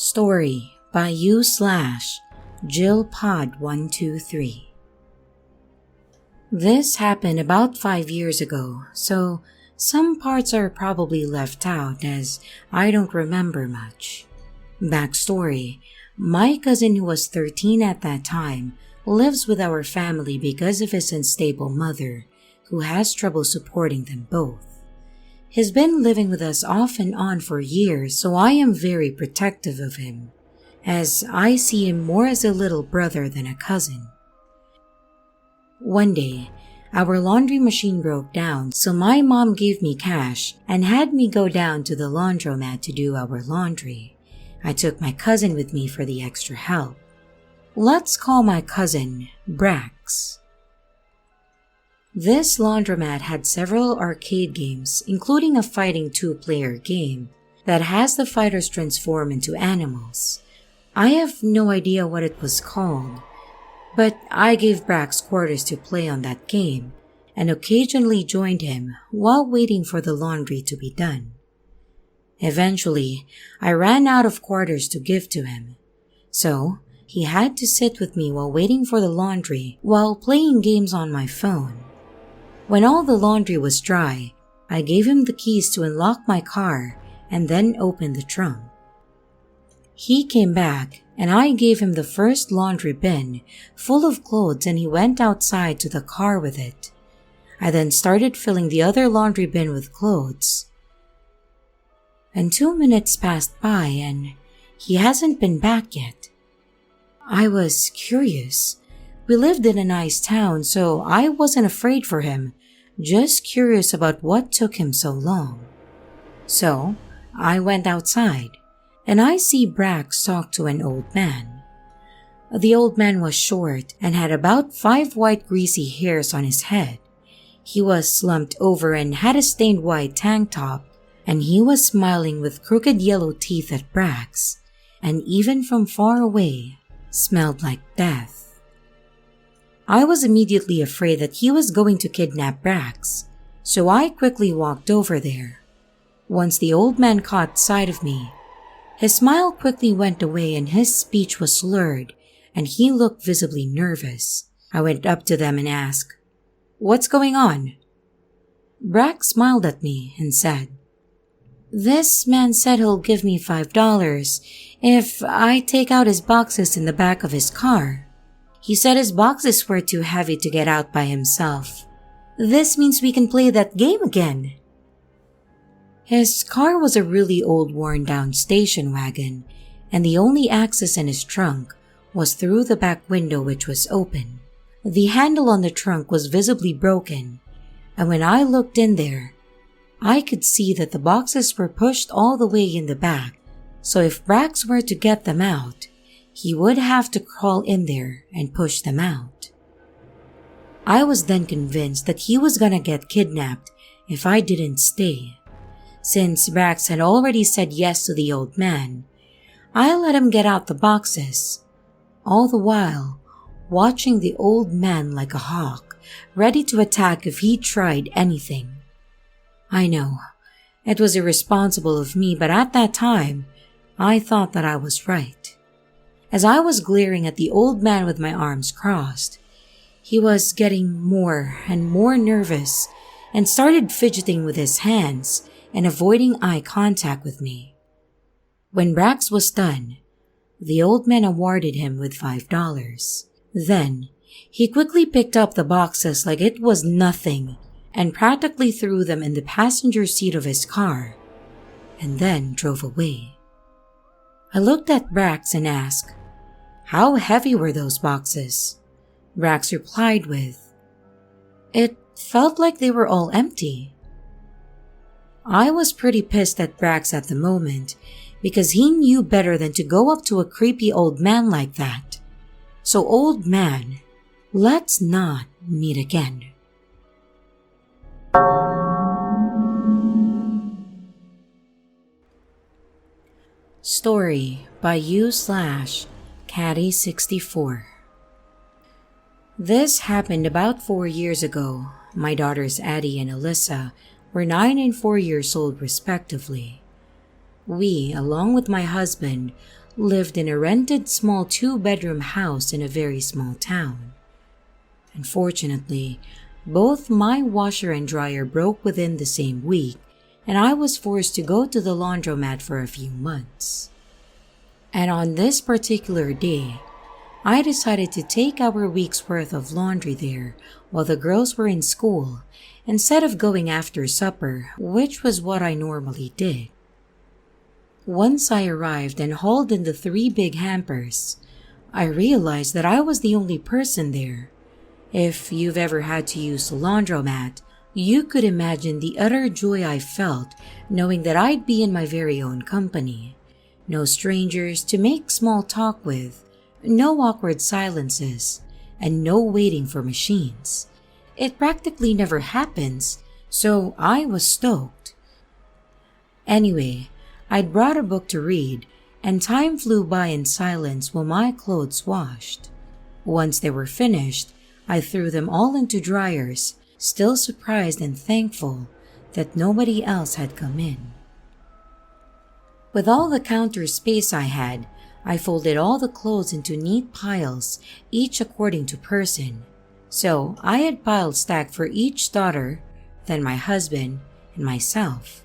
Story by u/JillPod123. This happened about 5 years ago, so some parts are probably left out as I don't remember much. Backstory: my cousin, who was 13 at that time, lives with our family because of his unstable mother, who has trouble supporting them both. He's been living with us off and on for years, so I am very protective of him, as I see him more as a little brother than a cousin. One day, our laundry machine broke down, so my mom gave me cash and had me go down to the laundromat to do our laundry. I took my cousin with me for the extra help. Let's call my cousin Brax. This laundromat had several arcade games, including a fighting two-player game that has the fighters transform into animals. I have no idea what it was called, but I gave Brax quarters to play on that game and occasionally joined him while waiting for the laundry to be done. Eventually, I ran out of quarters to give to him, so he had to sit with me while waiting for the laundry while playing games on my phone. When all the laundry was dry, I gave him the keys to unlock my car and then opened the trunk. He came back and I gave him the first laundry bin full of clothes and he went outside to the car with it. I then started filling the other laundry bin with clothes. And 2 minutes passed by and he hasn't been back yet. I was curious. We lived in a nice town, so I wasn't afraid for him, just curious about what took him so long. So I went outside, and I see Brax talk to an old man. The old man was short and had about 5 white greasy hairs on his head. He was slumped over and had a stained white tank top, and he was smiling with crooked yellow teeth at Brax, and even from far away, smelled like death. I was immediately afraid that he was going to kidnap Brax, so I quickly walked over there. Once the old man caught sight of me, his smile quickly went away and his speech was slurred, and he looked visibly nervous. I went up to them and asked, "What's going on?" Brax smiled at me and said, "This man said he'll give me $5 if I take out his boxes in the back of his car. He said his boxes were too heavy to get out by himself. This means we can play that game again." His car was a really old worn-down station wagon, and the only access in his trunk was through the back window, which was open. The handle on the trunk was visibly broken, and when I looked in there, I could see that the boxes were pushed all the way in the back, so if Brax were to get them out, he would have to crawl in there and push them out. I was then convinced that he was gonna get kidnapped if I didn't stay. Since Brax had already said yes to the old man, I let him get out the boxes, all the while watching the old man like a hawk, ready to attack if he tried anything. I know, it was irresponsible of me, but at that time, I thought that I was right. As I was glaring at the old man with my arms crossed, he was getting more and more nervous and started fidgeting with his hands and avoiding eye contact with me. When Brax was done, the old man awarded him with $5. Then, he quickly picked up the boxes like it was nothing and practically threw them in the passenger seat of his car, and then drove away. I looked at Brax and asked, "How heavy were those boxes?" Brax replied with, "It felt like they were all empty." I was pretty pissed at Brax at the moment because he knew better than to go up to a creepy old man like that. So old man, let's not meet again. Story by u/Caddy64. This happened about 4 years ago. My daughters Addie and Alyssa were 9 and 4 years old respectively. We, along with my husband, lived in a rented small 2-bedroom house in a very small town. Unfortunately, both my washer and dryer broke within the same week, and I was forced to go to the laundromat for a few months. And on this particular day, I decided to take our week's worth of laundry there while the girls were in school, instead of going after supper, which was what I normally did. Once I arrived and hauled in the 3 big hampers, I realized that I was the only person there. If you've ever had to use a laundromat, you could imagine the utter joy I felt knowing that I'd be in my very own company. No strangers to make small talk with, no awkward silences, and no waiting for machines. It practically never happens, so I was stoked. Anyway, I'd brought a book to read, and time flew by in silence while my clothes washed. Once they were finished, I threw them all into dryers, still surprised and thankful that nobody else had come in. With all the counter space I had, I folded all the clothes into neat piles, each according to person. So I had piles stacked for each daughter, then my husband, and myself.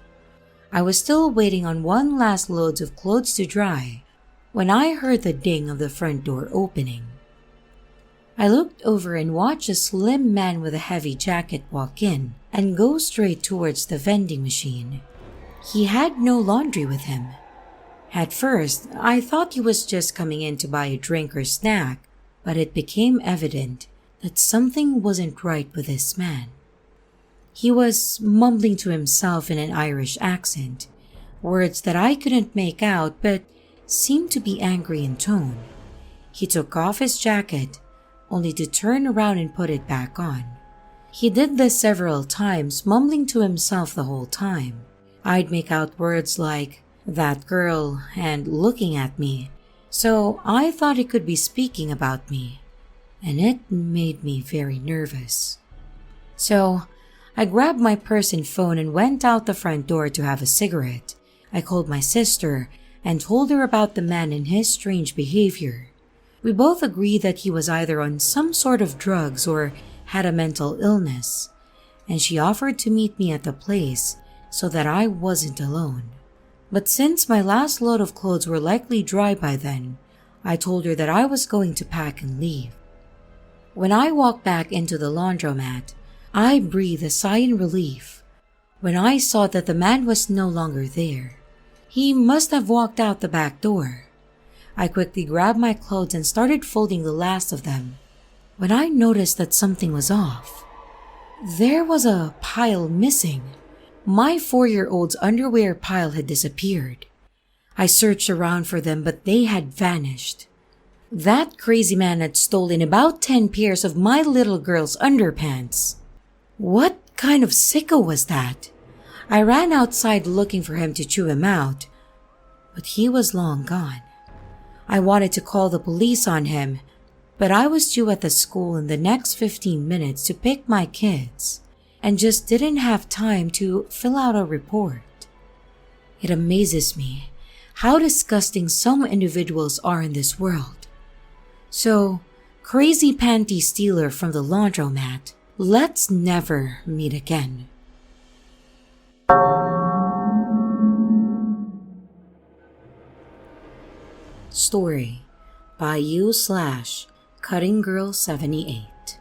I was still waiting on one last load of clothes to dry when I heard the ding of the front door opening. I looked over and watched a slim man with a heavy jacket walk in and go straight towards the vending machine. He had no laundry with him. At first, I thought he was just coming in to buy a drink or snack, but it became evident that something wasn't right with this man. He was mumbling to himself in an Irish accent, words that I couldn't make out but seemed to be angry in tone. He took off his jacket, only to turn around and put it back on. He did this several times, mumbling to himself the whole time. I'd make out words like, "that girl," and "looking at me," so I thought he could be speaking about me, and it made me very nervous. So I grabbed my purse and phone and went out the front door to have a cigarette. I called my sister and told her about the man and his strange behavior. We both agreed that he was either on some sort of drugs or had a mental illness, and she offered to meet me at the place so that I wasn't alone. But since my last load of clothes were likely dry by then, I told her that I was going to pack and leave. When I walked back into the laundromat, I breathed a sigh in relief when I saw that the man was no longer there. He must have walked out the back door. I quickly grabbed my clothes and started folding the last of them when I noticed that something was off. There was a pile missing. My 4-year-old's underwear pile had disappeared. I searched around for them, but they had vanished. That crazy man had stolen about 10 pairs of my little girl's underpants. What kind of sicko was that? I ran outside looking for him to chew him out, but he was long gone. I wanted to call the police on him, but I was due at the school in the next 15 minutes to pick my kids, and just didn't have time to fill out a report. It amazes me how disgusting some individuals are in this world. So, crazy panty stealer from the laundromat, let's never meet again. Story by u/cuttinggirl78.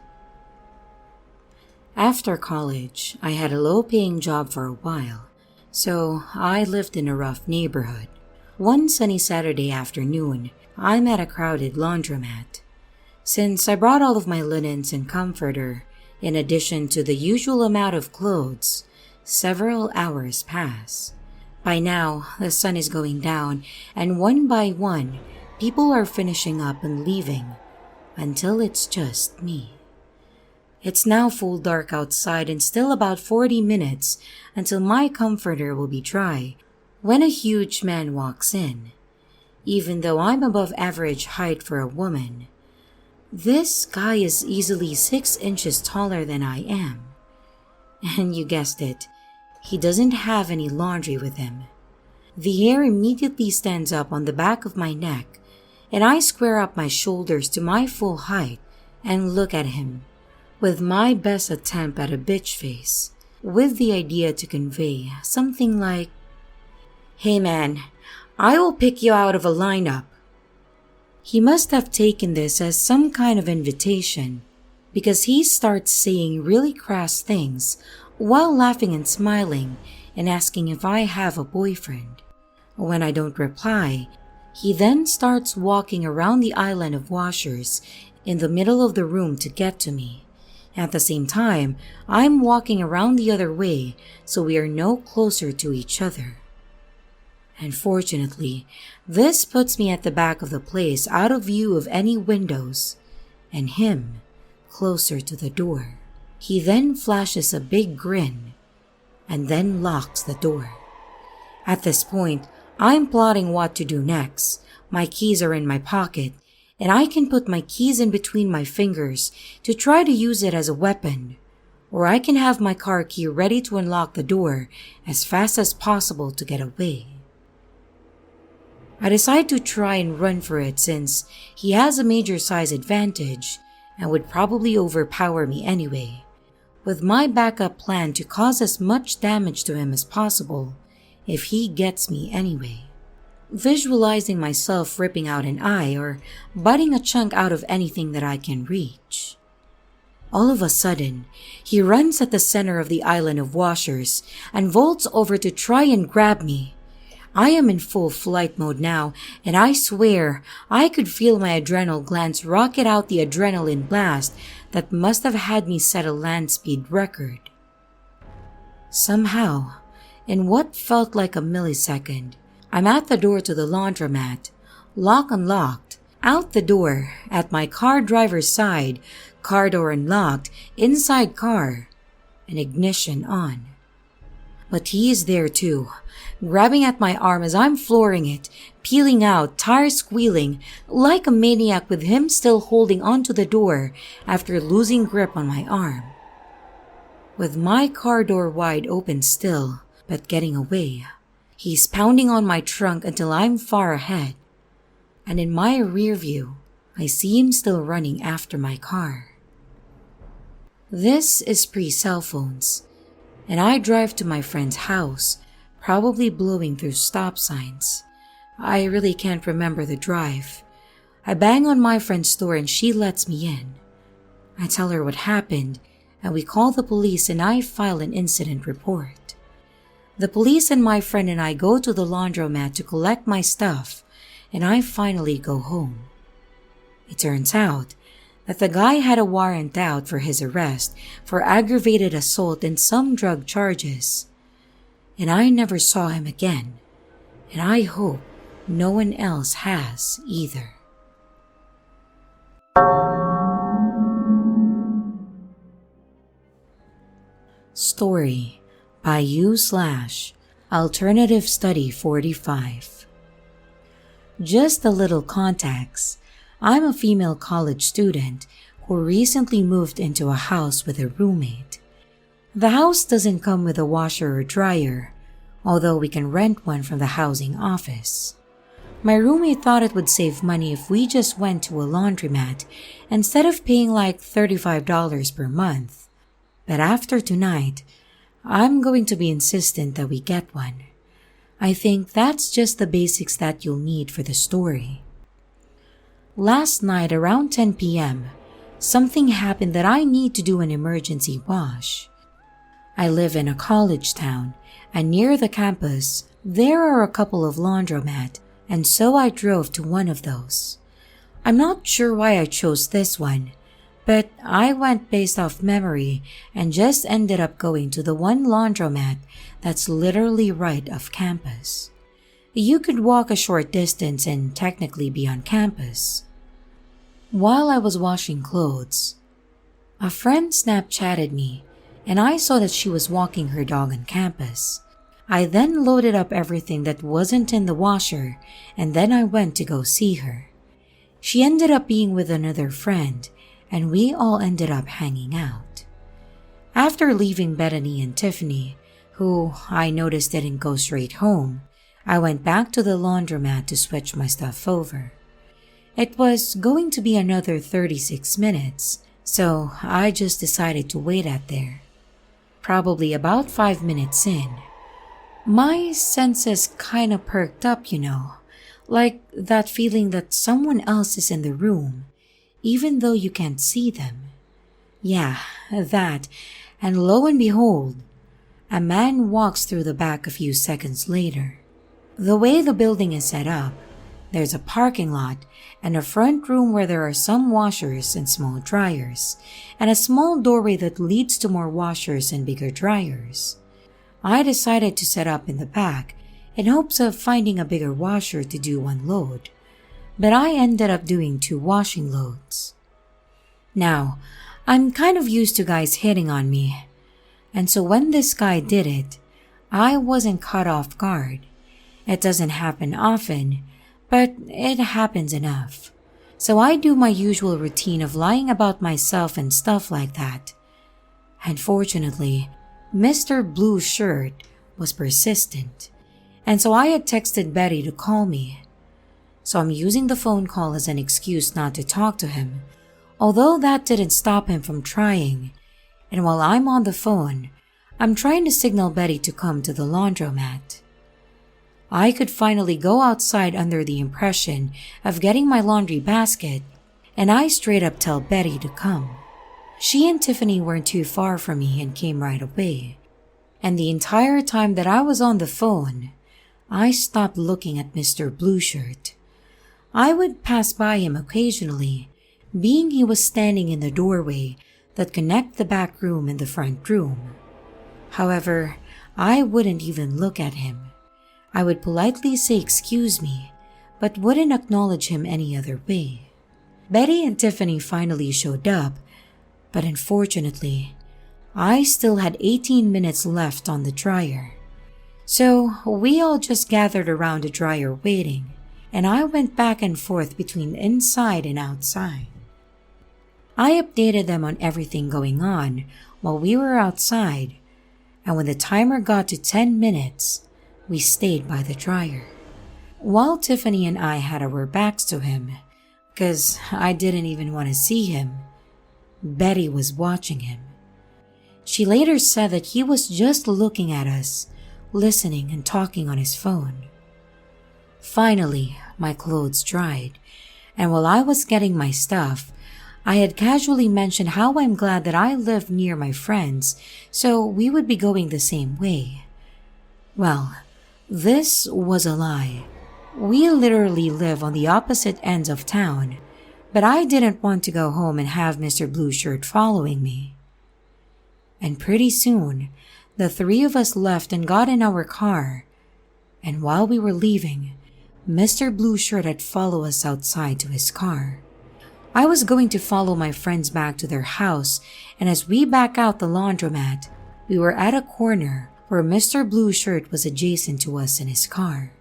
After college, I had a low-paying job for a while, so I lived in a rough neighborhood. One sunny Saturday afternoon, I'm at a crowded laundromat. Since I brought all of my linens and comforter, in addition to the usual amount of clothes, several hours pass. By now, the sun is going down, and one by one, people are finishing up and leaving, until it's just me. It's now full dark outside and still about 40 minutes until my comforter will be dry when a huge man walks in. Even though I'm above average height for a woman, this guy is easily 6 inches taller than I am. And you guessed it, he doesn't have any laundry with him. The hair immediately stands up on the back of my neck, and I square up my shoulders to my full height and look at him with my best attempt at a bitch face, with the idea to convey something like, "Hey man, I will pick you out of a lineup." He must have taken this as some kind of invitation, because he starts saying really crass things while laughing and smiling and asking if I have a boyfriend. When I don't reply, he then starts walking around the island of washers in the middle of the room to get to me. At the same time, I'm walking around the other way so we are no closer to each other. Unfortunately, this puts me at the back of the place out of view of any windows, and him closer to the door. He then flashes a big grin and then locks the door. At this point, I'm plotting what to do next. My keys are in my pocket, and I can put my keys in between my fingers to try to use it as a weapon, or I can have my car key ready to unlock the door as fast as possible to get away. I decide to try and run for it since he has a major size advantage and would probably overpower me anyway, with my backup plan to cause as much damage to him as possible if he gets me anyway. Visualizing myself ripping out an eye or biting a chunk out of anything that I can reach. All of a sudden, he runs at the center of the island of washers and vaults over to try and grab me. I am in full flight mode now, and I swear I could feel my adrenal glands rocket out the adrenaline blast that must have had me set a land speed record. Somehow, in what felt like a millisecond, I'm at the door to the laundromat, lock unlocked, out the door, at my car driver's side, car door unlocked, inside car, and ignition on. But he is there too, grabbing at my arm as I'm flooring it, peeling out, tires squealing, like a maniac with him still holding onto the door after losing grip on my arm. With my car door wide open still, but getting away, he's pounding on my trunk until I'm far ahead, and in my rear view, I see him still running after my car. This is pre-cell phones, and I drive to my friend's house, probably blowing through stop signs. I really can't remember the drive. I bang on my friend's door and she lets me in. I tell her what happened, and we call the police and I file an incident report. The police and my friend and I go to the laundromat to collect my stuff, and I finally go home. It turns out that the guy had a warrant out for his arrest for aggravated assault and some drug charges. And I never saw him again, and I hope no one else has either. Story by U/Alternative Study 45. Just a little context. I'm a female college student who recently moved into a house with a roommate. The house doesn't come with a washer or dryer, although we can rent one from the housing office. My roommate thought it would save money if we just went to a laundromat instead of paying like $35 per month. But after tonight, I'm going to be insistent that we get one. I think that's just the basics that you'll need for the story. Last night around 10 p.m., something happened that I need to do an emergency wash. I live in a college town, and near the campus, there are a couple of laundromats, and so I drove to one of those. I'm not sure why I chose this one, but I went based off memory and just ended up going to the one laundromat that's literally right off campus. You could walk a short distance and technically be on campus. While I was washing clothes, a friend Snapchatted me, and I saw that she was walking her dog on campus. I then loaded up everything that wasn't in the washer, and then I went to go see her. She ended up being with another friend, and we all ended up hanging out. After leaving Bethany and Tiffany, who I noticed didn't go straight home, I went back to the laundromat to switch my stuff over. It was going to be another 36 minutes, so I just decided to wait out there. Probably about 5 minutes in, my senses kinda perked up, like that feeling that someone else is in the room, even though you can't see them. Yeah, that, and lo and behold, a man walks through the back a few seconds later. The way the building is set up, there's a parking lot and a front room where there are some washers and small dryers, and a small doorway that leads to more washers and bigger dryers. I decided to set up in the back in hopes of finding a bigger washer to do one load, but I ended up doing 2 washing loads. Now, I'm kind of used to guys hitting on me, and so when this guy did it, I wasn't caught off guard. It doesn't happen often, but it happens enough. So I do my usual routine of lying about myself and stuff like that. Unfortunately, Mr. Blue Shirt was persistent, and so I had texted Betty to call me. So I'm using the phone call as an excuse not to talk to him, although that didn't stop him from trying. And while I'm on the phone, I'm trying to signal Betty to come to the laundromat. I could finally go outside under the impression of getting my laundry basket, and I straight up tell Betty to come. She and Tiffany weren't too far from me and came right away. And the entire time that I was on the phone, I stopped looking at Mr. Blue Shirt. I would pass by him occasionally, being he was standing in the doorway that connect the back room and the front room. However, I wouldn't even look at him. I would politely say excuse me, but wouldn't acknowledge him any other way. Betty and Tiffany finally showed up, but unfortunately, I still had 18 minutes left on the dryer. So we all just gathered around the dryer waiting, and I went back and forth between inside and outside. I updated them on everything going on while we were outside, and when the timer got to 10 minutes, we stayed by the dryer. While Tiffany and I had our backs to him, because I didn't even want to see him, Betty was watching him. She later said that he was just looking at us, listening and talking on his phone. Finally, my clothes dried, and while I was getting my stuff, I had casually mentioned how I'm glad that I lived near my friends, so we would be going the same way. Well, this was a lie. We literally live on the opposite ends of town, but I didn't want to go home and have Mr. Blue Shirt following me. And pretty soon, the 3 of us left and got in our car, and while we were leaving, Mr. Blue Shirt had followed us outside to his car. I was going to follow my friends back to their house, and as we back out the laundromat, we were at a corner where Mr. Blue Shirt was adjacent to us in his car.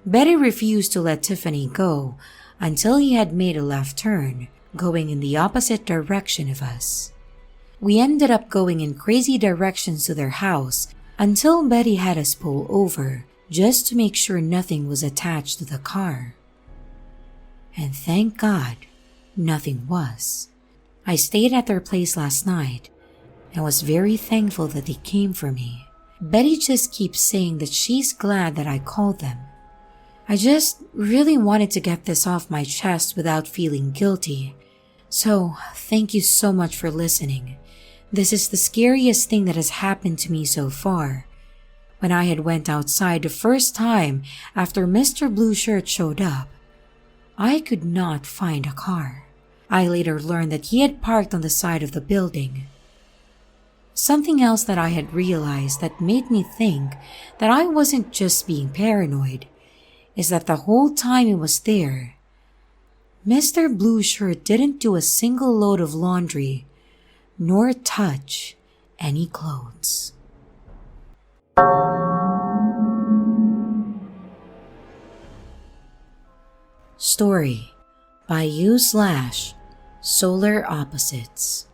Betty refused to let Tiffany go until he had made a left turn, going in the opposite direction of us. We ended up going in crazy directions to their house until Betty had us pull over just to make sure nothing was attached to the car. And thank God, nothing was. I stayed at their place last night and was very thankful that they came for me. Betty just keeps saying that she's glad that I called them. I just really wanted to get this off my chest without feeling guilty. So, thank you so much for listening. This is the scariest thing that has happened to me so far. When I had went outside the first time after Mr. Blue Shirt showed up, I could not find a car. I later learned that he had parked on the side of the building. Something else that I had realized that made me think that I wasn't just being paranoid is that the whole time he was there, Mr. Blue Shirt didn't do a single load of laundry nor touch any clothes. Story by u/Solar Opposites.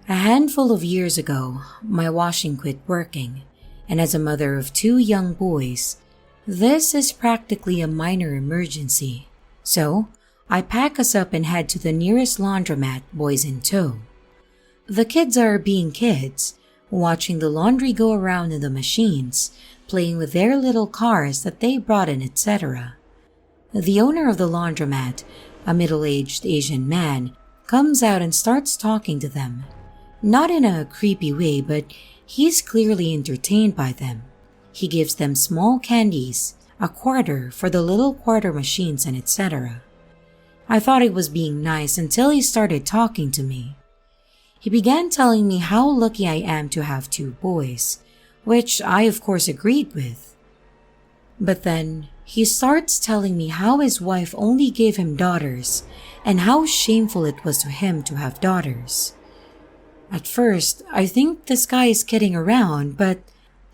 A handful of years ago, my washing quit working, And as a mother of 2 young boys, this is practically a minor emergency. So, I pack us up and head to the nearest laundromat, boys in tow. The kids are being kids, watching the laundry go around in the machines, playing with their little cars that they brought in, etc. The owner of the laundromat, a middle-aged Asian man, comes out and starts talking to them. Not in a creepy way, but he's clearly entertained by them. He gives them small candies, a quarter for the little quarter machines and etc. I thought he was being nice until he started talking to me. He began telling me how lucky I am to have 2 boys, which I of course agreed with. But then he starts telling me how his wife only gave him daughters and how shameful it was to him to have daughters. At first, I think this guy is kidding around, but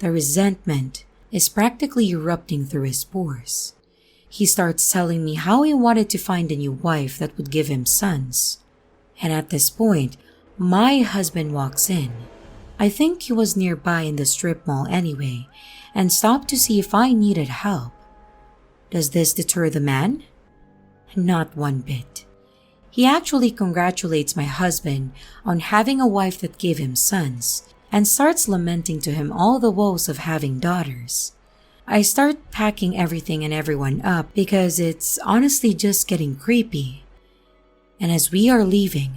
the resentment is practically erupting through his pores. He starts telling me how he wanted to find a new wife that would give him sons. And at this point, my husband walks in. I think he was nearby in the strip mall anyway, and stopped to see if I needed help. Does this deter the man? Not one bit. He actually congratulates my husband on having a wife that gave him sons, and starts lamenting to him all the woes of having daughters. I start packing everything and everyone up because it's honestly just getting creepy. And as we are leaving,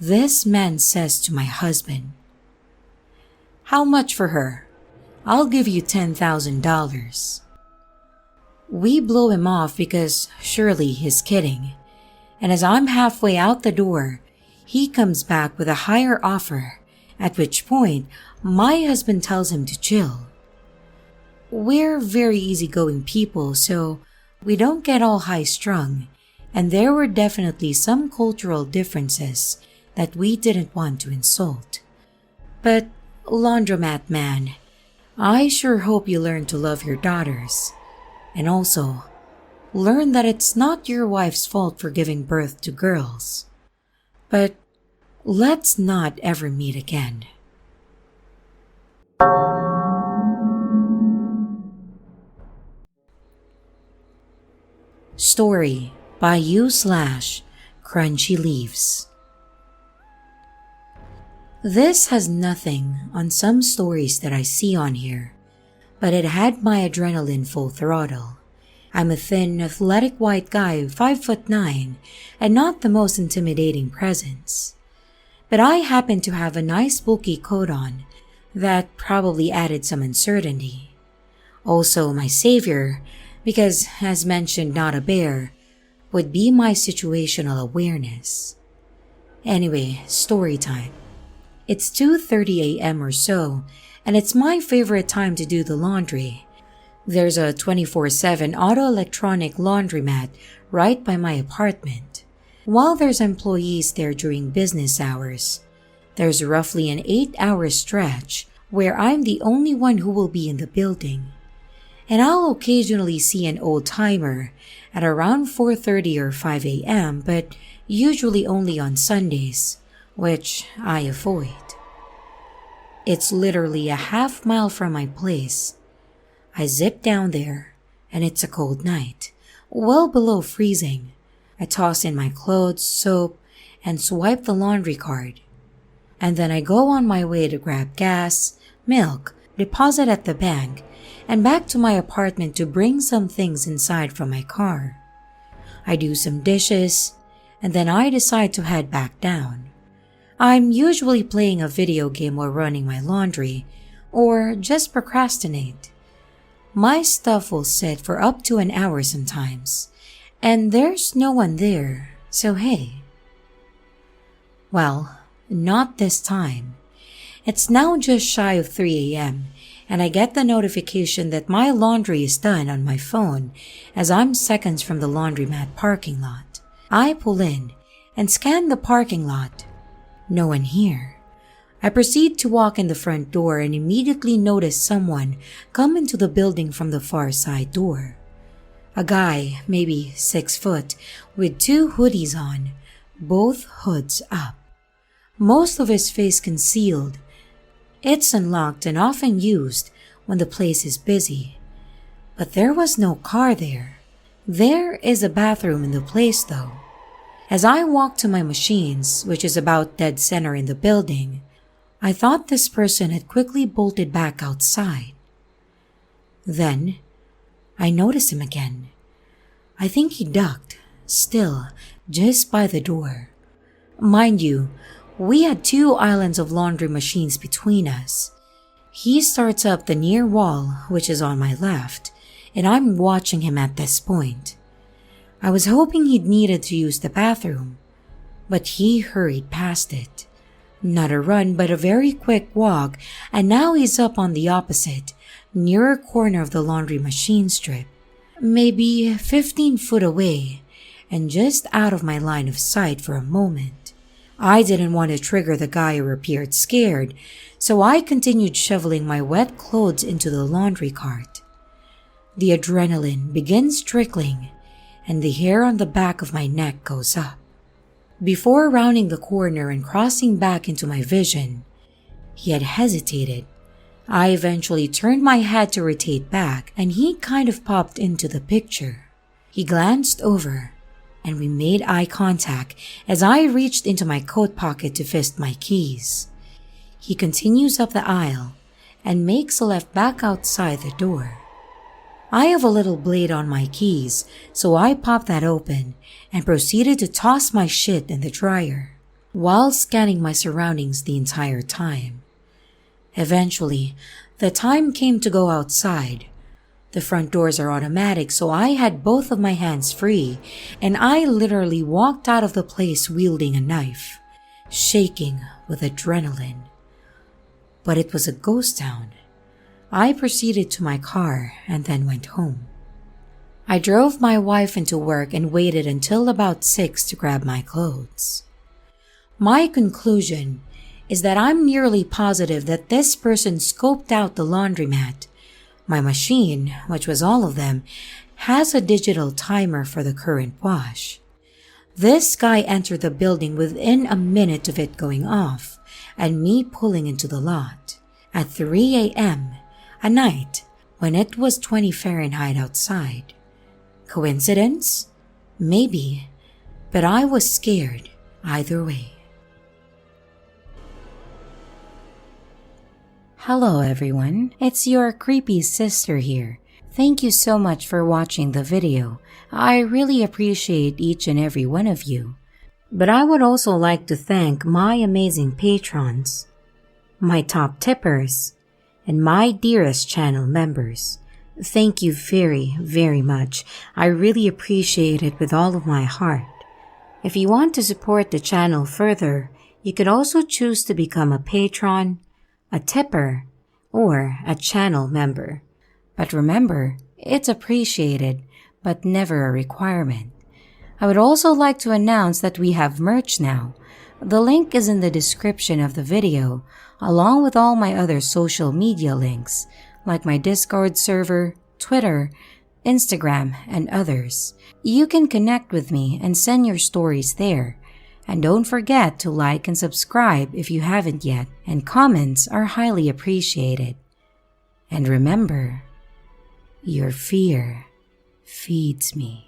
this man says to my husband, "How much for her? I'll give you $10,000. We blow him off because surely he's kidding. And as I'm halfway out the door, he comes back with a higher offer, at which point my husband tells him to chill. We're very easygoing people, so we don't get all high-strung, and there were definitely some cultural differences that we didn't want to insult. But, laundromat man, I sure hope you learn to love your daughters. And also, learn that it's not your wife's fault for giving birth to girls. But let's not ever meet again." Story by you/Crunchy Leaves. This has nothing on some stories that I see on here, but it had my adrenaline full throttle. I'm a thin, athletic white guy, 5'9", and not the most intimidating presence. But I happen to have a nice bulky coat on that probably added some uncertainty. Also, my savior, because as mentioned, not a bear, would be my situational awareness. Anyway, story time. It's 2:30 a.m. or so, and it's my favorite time to do the laundry. There's a 24/7 auto-electronic laundromat right by my apartment. While there's employees there during business hours, there's roughly an 8-hour stretch where I'm the only one who will be in the building. And I'll occasionally see an old-timer at around 4:30 or 5 a.m., but usually only on Sundays, which I avoid. It's literally a half-mile from my place. I zip down there, and it's a cold night, well below freezing. I toss in my clothes, soap, and swipe the laundry card. And then I go on my way to grab gas, milk, deposit at the bank, and back to my apartment to bring some things inside from my car. I do some dishes, and then I decide to head back down. I'm usually playing a video game while running my laundry, or just procrastinate. My stuff will sit for up to an hour sometimes, and there's no one there, so hey. Well, not this time. It's now just shy of 3 a.m., and I get the notification that my laundry is done on my phone as I'm seconds from the laundromat parking lot. I pull in and scan the parking lot. No one here. I proceed to walk in the front door and immediately notice someone come into the building from the far side door. A guy, maybe 6 foot, with 2 hoodies on, both hoods up. Most of his face concealed. It's unlocked and often used when the place is busy. But there was no car there. There is a bathroom in the place though. As I walked to my machines, which is about dead center in the building, I thought this person had quickly bolted back outside. Then, I noticed him again. I think he ducked, still, just by the door. Mind you, we had 2 islands of laundry machines between us. He starts up the near wall, which is on my left, and I'm watching him at this point. I was hoping he'd needed to use the bathroom, but he hurried past it. Not a run, but a very quick walk, and now he's up on the opposite, nearer corner of the laundry machine strip. Maybe 15 foot away, and just out of my line of sight for a moment. I didn't want to trigger the guy who appeared scared, so I continued shoveling my wet clothes into the laundry cart. The adrenaline begins trickling, and the hair on the back of my neck goes up. Before rounding the corner and crossing back into my vision, he had hesitated. I eventually turned my head to rotate back, and he kind of popped into the picture. He glanced over, and we made eye contact as I reached into my coat pocket to fist my keys. He continues up the aisle and makes a left back outside the door. I have a little blade on my keys, so I popped that open and proceeded to toss my shit in the dryer, while scanning my surroundings the entire time. Eventually, the time came to go outside. The front doors are automatic, so I had both of my hands free, and I literally walked out of the place wielding a knife, shaking with adrenaline. But it was a ghost town. I proceeded to my car and then went home. I drove my wife into work and waited until about 6 to grab my clothes. My conclusion is that I'm nearly positive that this person scoped out the laundromat. My machine, which was all of them, has a digital timer for the current wash. This guy entered the building within a minute of it going off and me pulling into the lot at 3 a.m., a night when it was 20 Fahrenheit outside. Coincidence? Maybe, but I was scared either way. Hello everyone, it's your creepy sister here. Thank you so much for watching the video. I really appreciate each and every one of you. But I would also like to thank my amazing patrons, my top tippers, and my dearest channel members. Thank you very, very much. I really appreciate it with all of my heart. If you want to support the channel further, you could also choose to become a patron, a tipper, or a channel member. But remember, it's appreciated, but never a requirement. I would also like to announce that we have merch now. The link is in the description of the video, along with all my other social media links, like my Discord server, Twitter, Instagram, and others. You can connect with me and send your stories there. And don't forget to like and subscribe if you haven't yet, and comments are highly appreciated. And remember, your fear feeds me.